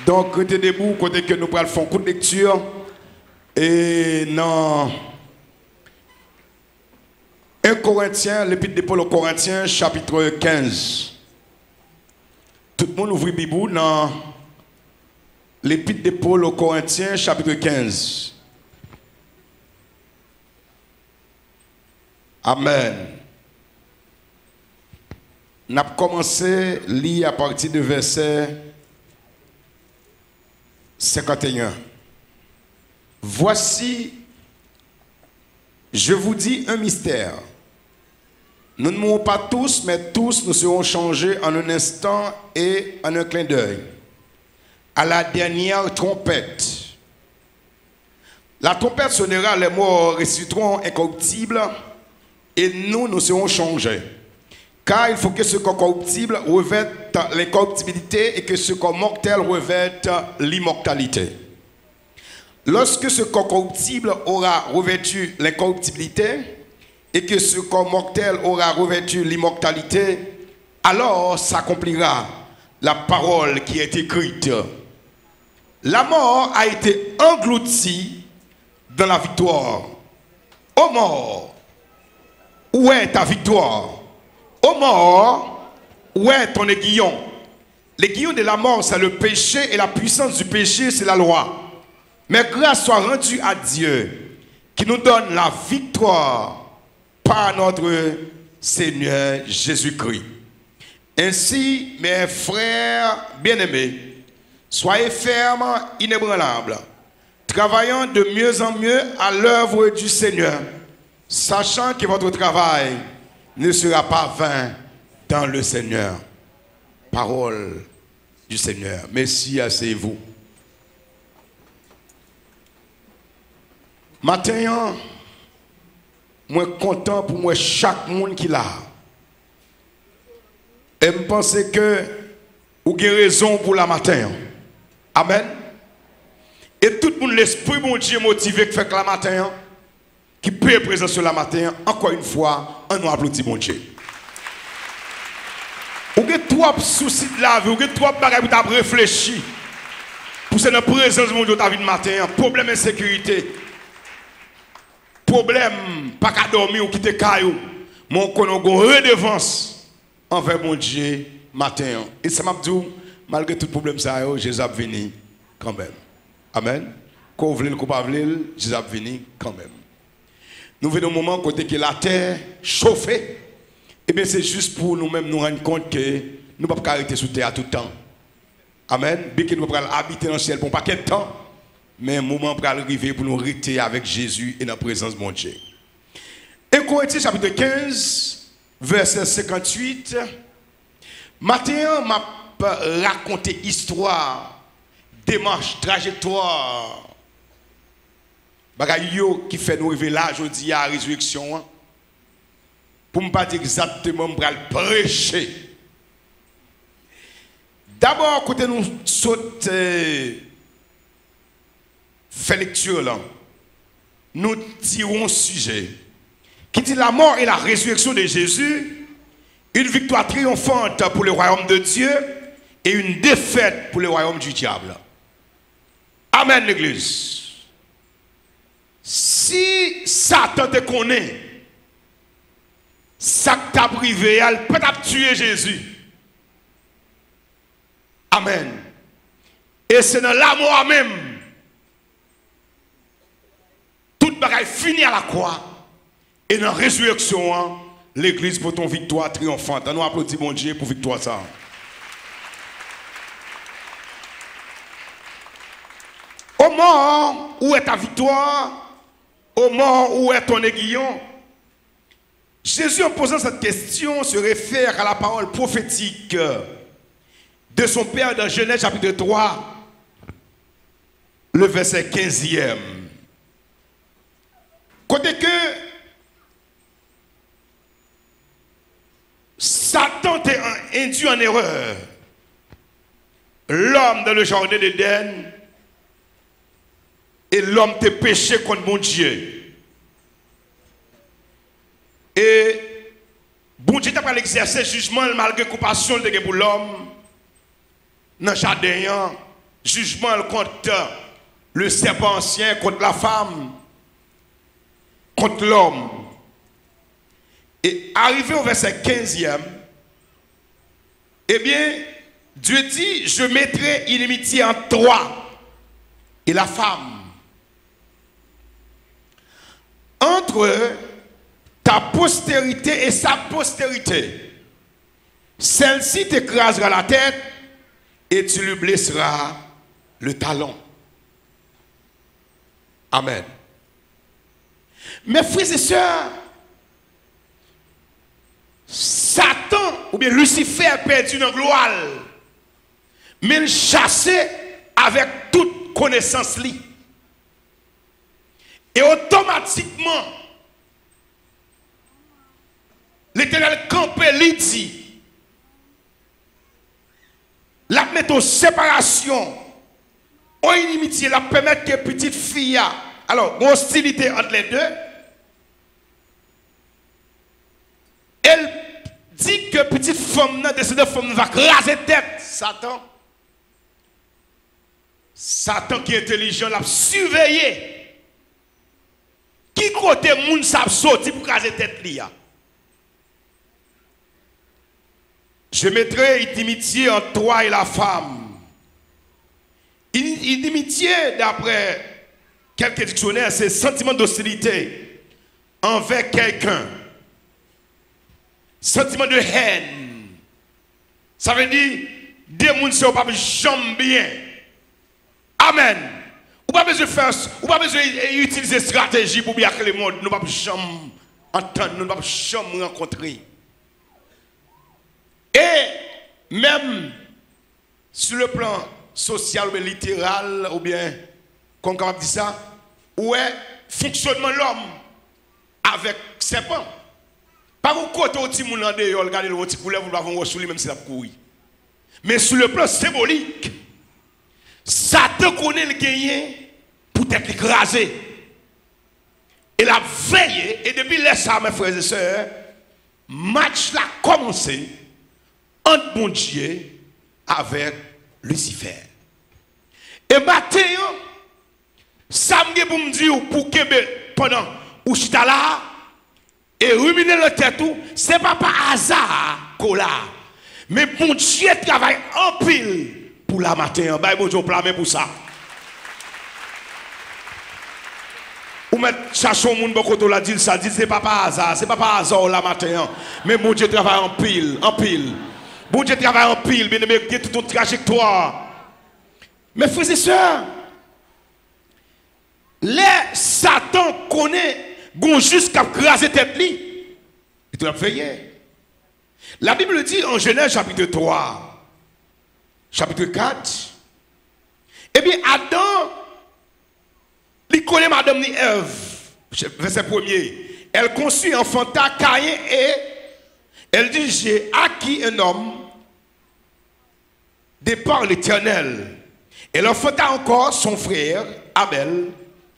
Donc, restez debout, côté que nous pourrons faire un coup de lecture. Et dans 1 Corinthiens, l'épître de Paul aux Corinthiens, chapitre 15. Tout le monde ouvre la Bible dans l'épître de Paul aux Corinthiens, chapitre 15. Amen. On a commencé à lire à partir du verset 51. Voici, je vous dis un mystère. Nous ne mourrons pas tous, mais tous nous serons changés en un instant et en un clin d'œil. À la dernière trompette. La trompette sonnera, les morts ressusciteront incorruptibles et nous serons changés. Car il faut que ce corps corruptible revête l'incorruptibilité et que ce corps mortel revête l'immortalité. Lorsque ce corps corruptible aura revêtu l'incorruptibilité et que ce corps mortel aura revêtu l'immortalité, alors s'accomplira la parole qui est écrite. La mort a été engloutie dans la victoire. Ô mort, où est ta victoire? Ô mort, où est ton aiguillon? L'aiguillon de la mort, c'est le péché, et la puissance du péché, c'est la loi. Mais grâce soit rendue à Dieu, qui nous donne la victoire par notre Seigneur Jésus-Christ. Ainsi, mes frères bien-aimés, soyez fermes, inébranlables, travaillant de mieux en mieux à l'œuvre du Seigneur, sachant que votre travail ne sera pas vain dans le Seigneur. Parole du Seigneur. Merci, asseyez-vous. Matin, moi content pour moi chaque monde qui l'a. Et je pense que vous avez raison pour la matin. Amen. Et tout le monde, l'esprit bon Dieu motivé qui fait que la matin, qui peut être présent sur la matin, encore une fois, on nous applaudit mon Dieu. Vous avez trop soucis de la vie, vous avez trop de bagages pour réfléchir. Pour cette présence de mon Dieu dans ta vie de matin, problème d'insécurité. Problème, pas qu'à dormir ou quitter caillou. Mon connaît une redevance envers mon Dieu matin. Et ça m'a dit, malgré tout problème, ça, Jésus a venu quand même. Amen. Qu'on veut, qu'on pas veut, Jésus a venu quand même. Nous venons au moment côté que la terre chauffée. Et bien c'est juste pour nous-mêmes nous rendre compte que nous ne pouvons pas arrêter sous terre tout le temps. Amen. Bien que nous ne pouvons pas habiter dans le ciel pour pas quel temps. Mais un moment pour arriver pour nous rester avec Jésus et dans la présence de mon Dieu. 1 Corinthiens chapitre 15, verset 58. Matin m'a raconté histoire, démarche, trajectoire. Bagay yo qui fait nous arriver là aujourd'hui à la résurrection. Pour ne pas dire exactement pour le prêcher. D'abord, quand nous sautons. Fait lecture là, nous tirons un sujet qui dit la mort et la résurrection de Jésus, une victoire triomphante pour le royaume de Dieu et une défaite pour le royaume du diable. Amen l'église. Si Satan te connaît, ça t'a privé, elle peut tuer Jésus. Amen. Et c'est dans la mort même. Tout bagaille fini à la croix. Et dans la résurrection, l'église pour ton victoire triomphante. Nous applaudissons mon Dieu pour victoire ça. Au mort, où est ta victoire? Au mort, où est ton aiguillon? Jésus, en posant cette question, se réfère à la parole prophétique de son Père dans Genèse chapitre 3, le verset 15e. Côté que Satan t'a induit en erreur. L'homme dans le jardin d'Éden et l'homme t'a péché contre mon Dieu. Et bon Dieu t'a pas exercer jugement malgré compassion de pour l'homme dans le jardin jugement contre le serpent ancien, contre la femme, contre l'homme. Et arrivé au verset 15e, eh bien, Dieu dit, je mettrai inimitié entre toi et la femme. Entre ta postérité et sa postérité. Celle-ci t'écrasera la tête et tu lui blesseras le talon. Amen. Mes frères et sœurs, Satan ou bien Lucifer perdu dans gloire, mais il chassé avec toute connaissance li. Et automatiquement, l'Éternel campé lui dit, la mettre en séparation, en inimitié, la permettre que petite fille, alors, une hostilité entre les deux, elle dit que petite femme, décide femme va craser tête, Satan. Satan qui est intelligent, l'a surveillé. Qui côté moun sa sorti pour craser tête liya? Je mettrai inimitié entre toi et la femme. Inimitié, d'après quelques dictionnaires, c'est sentiment d'hostilité envers quelqu'un. Sentiment de haine. Ça veut dire, des gens ne sont pas jamais bien. Amen. Ou pas besoin de faire, ou pas besoin d'utiliser stratégie pour bien que le monde ne pas jamais entendre, ne pas jamais rencontrer. Et même sur le plan social ou bien littéral, ou bien, qu'on peut dire ça, ouais, fonctionnement de l'homme avec ses pans. Pas au côté où tu m'en dis, regardez le petit poulet, vous l'avez reçu même si la couille. Mais sur le plan symbolique, Satan connaît le gagné pour être écrasé. Il a veillé, et depuis là, ça, mes frères et sœurs, match l'a commencé entre bon Dieu avec Lucifer. Et matin, ça me dit pour me dire, pour que pendant où je suis là, et ruminer le tête, ce n'est pas par hasard qu'on l'a. Mais bon Dieu travaille en pile pour la matin. Bah, bon Dieu, plan pour ça. Ou mettre chercher au monde beaucoup la dit ça, dit c'est pas par hasard, c'est pas par hasard la matin. Mais bon Dieu travaille en pile, en pile. Bon Dieu travaille en pile, bien aimé, toute ton trajectoire. Mes frères et sœurs, les Satan connaît gon jusqu'à craser tête li. Il doit veiller. La Bible dit en Genèse chapitre 3, chapitre 4, eh bien Adam, il connaît madame ni Ève, verset 1er. Elle conçut, enfanta Caïn et elle dit, j'ai acquis un homme de par l'Éternel. Elle enfanta encore son frère Abel.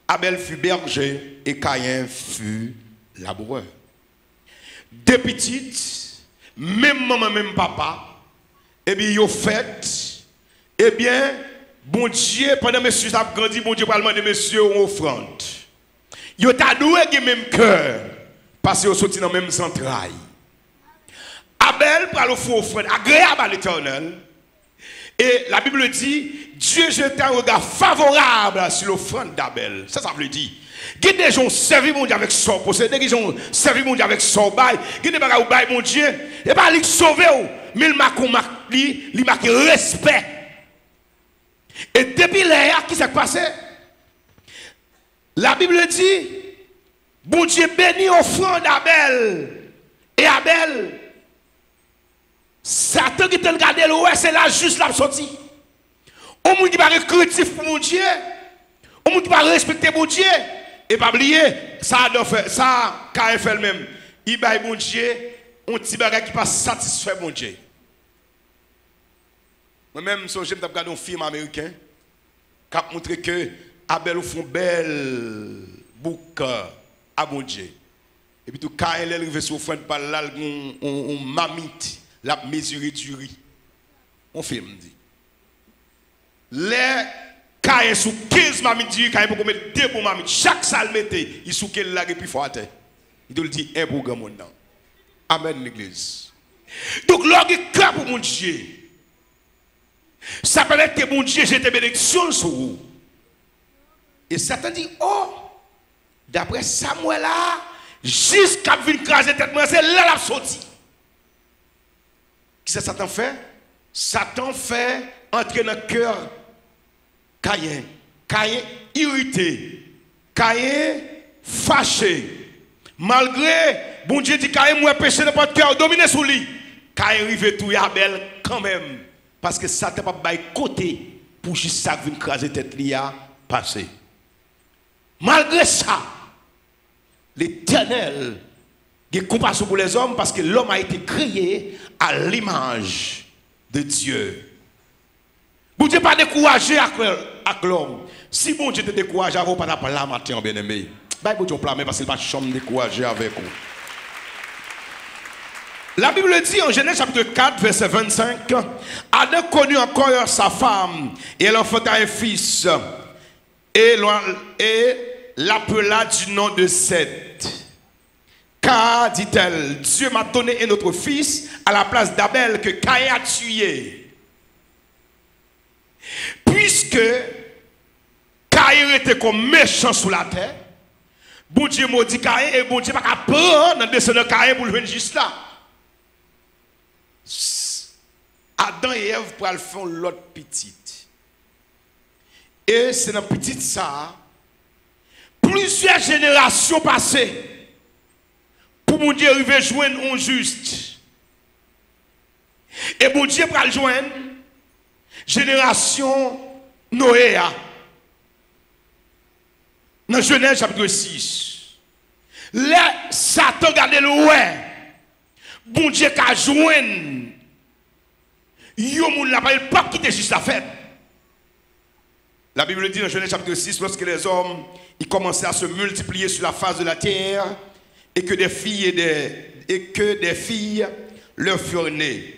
Abel fut berger et Caïn fut laboureur. Deux petites, même maman, même papa, et bien, ils ont fait, eh bien, bon Dieu, pendant que monsieur a grandi, bon Dieu, parle de monsieur en offrande. Ils ont adoué le même cœur, parce qu'ils ont sorti dans le même entrailles. Abel, pour faire offrande, agréable à l'Éternel. Et la Bible dit, Dieu jeta un regard favorable sur l'offrande d'Abel. Ça veut dire. Il y a des gens qui servent mon Dieu avec son possédé, des gens qui servent mon Dieu avec son bail, il y a des gens qui bail mon Dieu, et pas lui sauver, mais il marque respect. Et depuis là, qui s'est passé? La Bible dit, bon Dieu bénit l'offrande d'Abel. Et Abel, Satan qui te regarde, ouais, c'est là juste la sortie. Au monde qui va être critique pour mon Dieu, au monde qui va respecter mon Dieu, et pas oublier, ça quand il fait le même, il va mon Dieu, un petit bagage qui pas satisfait mon Dieu. Moi-même, je me regarde un film américain qui a montré que Abel fait un bel bouc à mon Dieu. Et puis tout, quand il est arrivé sur le front par là, on mamite. La mesurée du riz. On film dit. les cailles sous 15 mamites, il pour mettre 2 pour mamites. Chaque salle mettait, il sous quel lag et puis faut terre. Il te le dit un pour grand monde. Amen l'église. Donc l'orgue cœur pour mon Dieu. Ça permet que mon Dieu jette bénédiction sur vous. Et Satan dit, oh, d'après Samuel là, jusqu'à venir craser tête, c'est là la sortie. Qu'est-ce que Satan fait? Satan fait entrer dans le cœur Caïn. Caïn irrité. Caïn fâché. Malgré, bon Dieu dit Caïn, moi péché dans votre cœur, dominer sous lui. Caïn arrive tout Abel quand même. Parce que Satan n'a pas de côté pour juste ça venir craser tête li a passé. Malgré ça, l'Éternel a compassion pour les hommes parce que l'homme a été créé à l'image de Dieu. Bon Dieu pas découragé avec l'homme. Si bon Dieu te découragé, vous pas la là matin bien aimé. Bah bon Dieu blâmer parce qu'il pas chambre découragé avec vous. La Bible dit en Genèse chapitre 4 verset 25, Adam connut encore sa femme et elle enfanta un fils et l'appela du nom de Seth. Car, dit-elle, Dieu m'a donné un autre fils à la place d'Abel que Caïn a tué. Puisque Caïn était comme méchant sous la terre, bon Dieu maudit Caïn et bon Dieu n'a pas prendre dans le descendant de Caïn pour le venir juste là. Adam et Ève pour le faire l'autre petite. Et c'est dans petite ça, plusieurs générations passées, pour mon Dieu arriver à joindre un juste. Et mon Dieu va le joindre, génération Noé. Dans Genèse chapitre 6. Là, Satan regarde le ouais. Bon Dieu a joindre. Yo moun la pas quitter juste la fête. La Bible dit dans Genèse chapitre 6, lorsque les hommes ils commençaient à se multiplier sur la face de la terre et que des filles leur furent nées.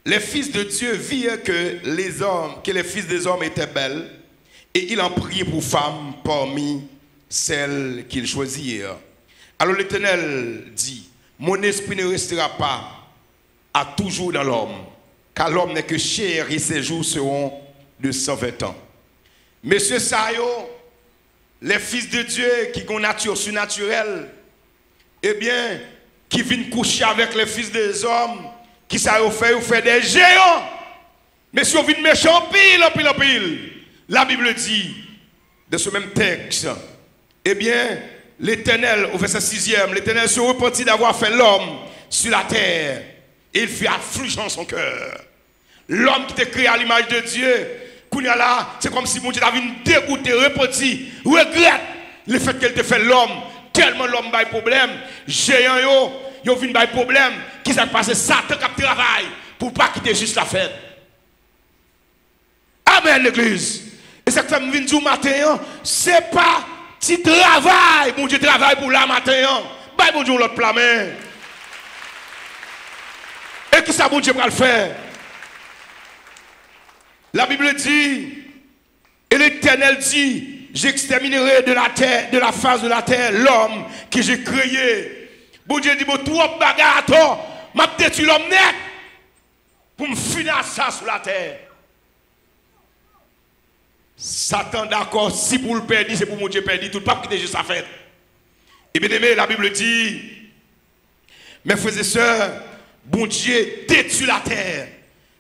Les fils de Dieu virent que les fils des hommes étaient belles et ils en prirent pour femmes parmi celles qu'ils choisirent. Alors l'Éternel dit, mon esprit ne restera pas à toujours dans l'homme, car l'homme n'est que chair et ses jours seront de 120 ans. Messieurs Sayo, les fils de Dieu qui ont une nature surnaturelle, eh bien, qui viennent coucher avec les fils des hommes, qui savent faire des géants. Messieurs, viennent méchants pile. La Bible dit, de ce même texte, eh bien, l'Éternel, au verset 6e, l'Éternel se repentit d'avoir fait l'homme sur la terre. Et il fut affligeant son cœur. L'homme qui était créé à l'image de Dieu, c'est comme si mon Dieu avait dégoûté, repenti, regrette le fait qu'elle te fait l'homme. Tellement l'homme a des problèmes. Géant, yo vient des problèmes. Qui s'est passé? Satan qui travaille pour ne pas quitter juste la fête. Amen, l'église. Et ça que fait me dire matin, c'est pas petit travail. Mon Dieu travaille pour la matin. Bah, mon Dieu, l'autre plat. Et qui ça, mon Dieu, va le faire? La Bible dit, et l'Éternel dit, j'exterminerai de la terre, de la face de la terre, l'homme que j'ai créé. Bon Dieu dit, bon, trop bagarre, m'a détruit l'homme net pour me finir ça sur la terre. Satan, d'accord, si pour le perdre, c'est pour mon Dieu perdre, tout le pape qui est juste à faire. Et bien aimé, la Bible dit, mes frères et sœurs, bon Dieu détruit la terre,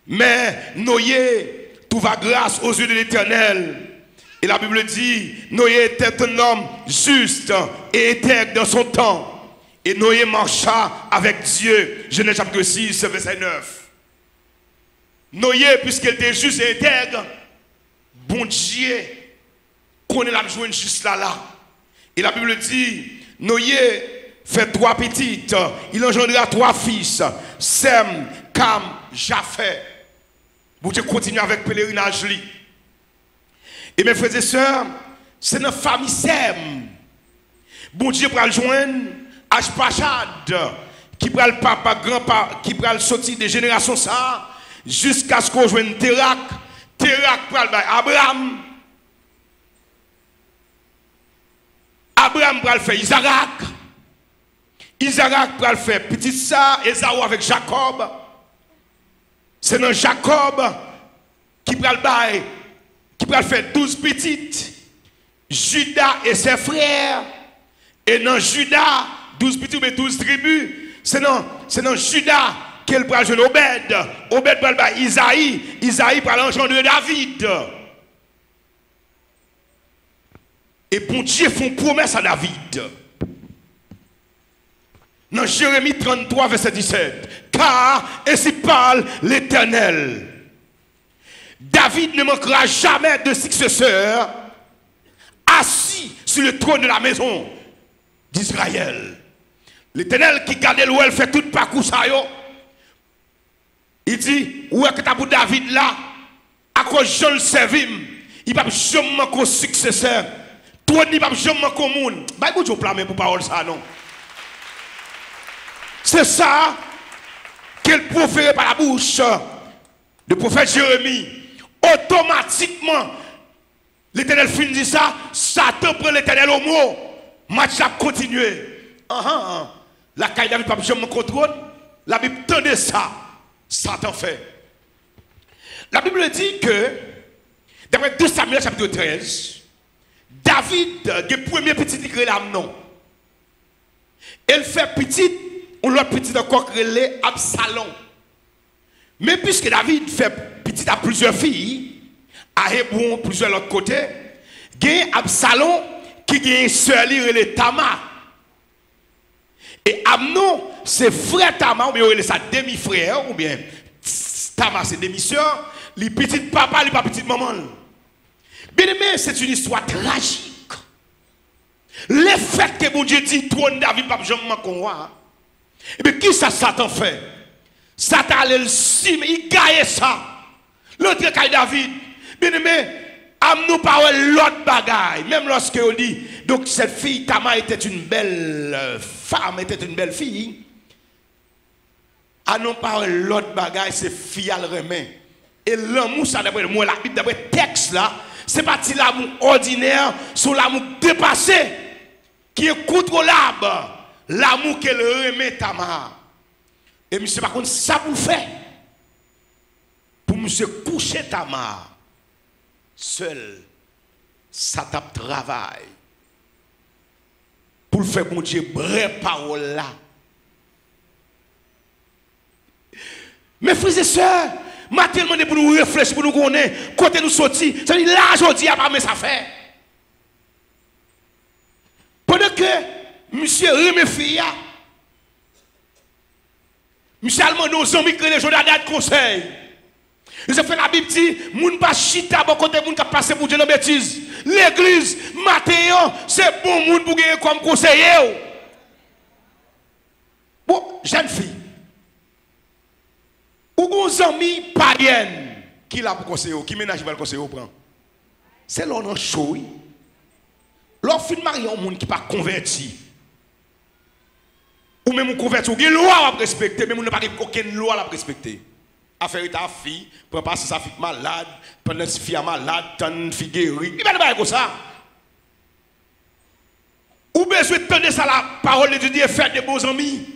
mais Noé trouva grâce aux yeux de l'Éternel. Et la Bible dit, Noé était un homme juste et intègre dans son temps. Et Noé marcha avec Dieu. Genèse chapitre 6, verset 9. Noé, puisqu'il était juste et intègre, bon Dieu connaît la joie juste là. Et la Bible dit, Noé fait 3 petites. Il engendra 3 fils. Sem, Cam, Japheth. Bon Dieu continue avec pèlerinage. Et mes frères et sœurs, c'est notre famille Sem. Bon Dieu va le joindre Ashpachad, qui va le papa, grand-papa, qui va le sortir des générations ça, jusqu'à ce qu'on joigne Terak Térak pral bay Abraham. Abraham pral faire Isaac. Isaac pral faire petit ça, Esaü avec Jacob. C'est dans Jacob qui pral bay, qui pral faire 12 petites. Judas et ses frères. Et dans Judas, 12 petits mais 12 tribus. C'est dans Judas qu'elle pral jouer Obed. Obed pral bay Isaïe. Isaïe pral engendrer David. Et bon Dieu font promesse à David. Dans Jérémie 33, verset 17. Car ainsi parle l'Éternel. David ne manquera jamais de successeur assis sur le trône de la maison d'Israël. L'Éternel qui garde l'ouel fait tout parcours ça yo. Il dit, où est que t'as pour David là? À cause je le servis, il va jamais manquer successeur. Toi ni pas jamais manquer monde. Bah vous je plamer pour parole ça non. C'est ça qu'elle proférait par la bouche du prophète Jérémie. Automatiquement, l'Éternel finit dit ça, Satan prend l'Éternel au mot. Match a continué. La caille David pas jamais contrôle. La Bible tenait ça. Satan fait. La Bible dit que, d'après 2 Samuel chapitre 13, David, le premier petit qui l'âme non. Elle fait petite, on l'a petit encore relé Absalom. Mais puisque David fait petit à plusieurs filles, à Hébron, plusieurs de l'autre côté, il y a Absalom qui a une soeur relé Tamar. Et Amnon, c'est frère Tamar, ou bien il est sa demi-frère, ou bien Tamar, c'est demi-sœur, les petites papa, les pas petites maman. Bien aimé, c'est une histoire tragique. Le fait que mon Dieu dit, trône David, pas jamais qu'on et bien qui ça Satan fait? Satan allait le sim, il gagne ça. L'autre caille David. Bien aimé, amenons par l'autre bagaille. Même lorsque on dit, donc cette fille, Tamar était une belle femme, était une belle fille. Amenons par l'autre bagaille, c'est fille à le remet. Et l'amour, ça d'après moi, la Bible, d'après texte là, c'est pas l'amour ordinaire, c'est l'amour dépassé, qui est contrôlable. L'amour qu'elle remet Tamar. Et monsieur, par contre, ça vous fait. Pour monsieur coucher Tamar. Seul, ça tape travail. Pour le faire, mon Dieu, vraie parole là. Mes frères et sœurs, m'a tellement demandé pour nous réfléchir, pour nous connaître, côté nous sortir. Ça veut dire là, aujourd'hui, il n'y a pas mes affaires. Pendant que monsieur remet fille, monsieur allemand nos amis qui les gens de conseil. Ils ont fait la Bible dit, moun pas chita bon côté moun qui passé pour Dieu dans bêtise. L'église Mathéon, c'est bon moun pour gagner comme conseiller. Bon, jeune fille. Ou gon ami païenne qui l'a pour conseiller, qui ménage va le conseiller au prend. C'est l'on en chaud. L'on fin marié un monde qui pas converti. Ou même converti, ou une loi à respecter, mais on n'a pas aucune loi à respecter. Affaire ta fille, pour passer sa fille malade, pendant sa fille malade, tant fille guérie. Il va pas comme ça. Ou besoin de tendre ça la parole de Dieu et faire des beaux amis.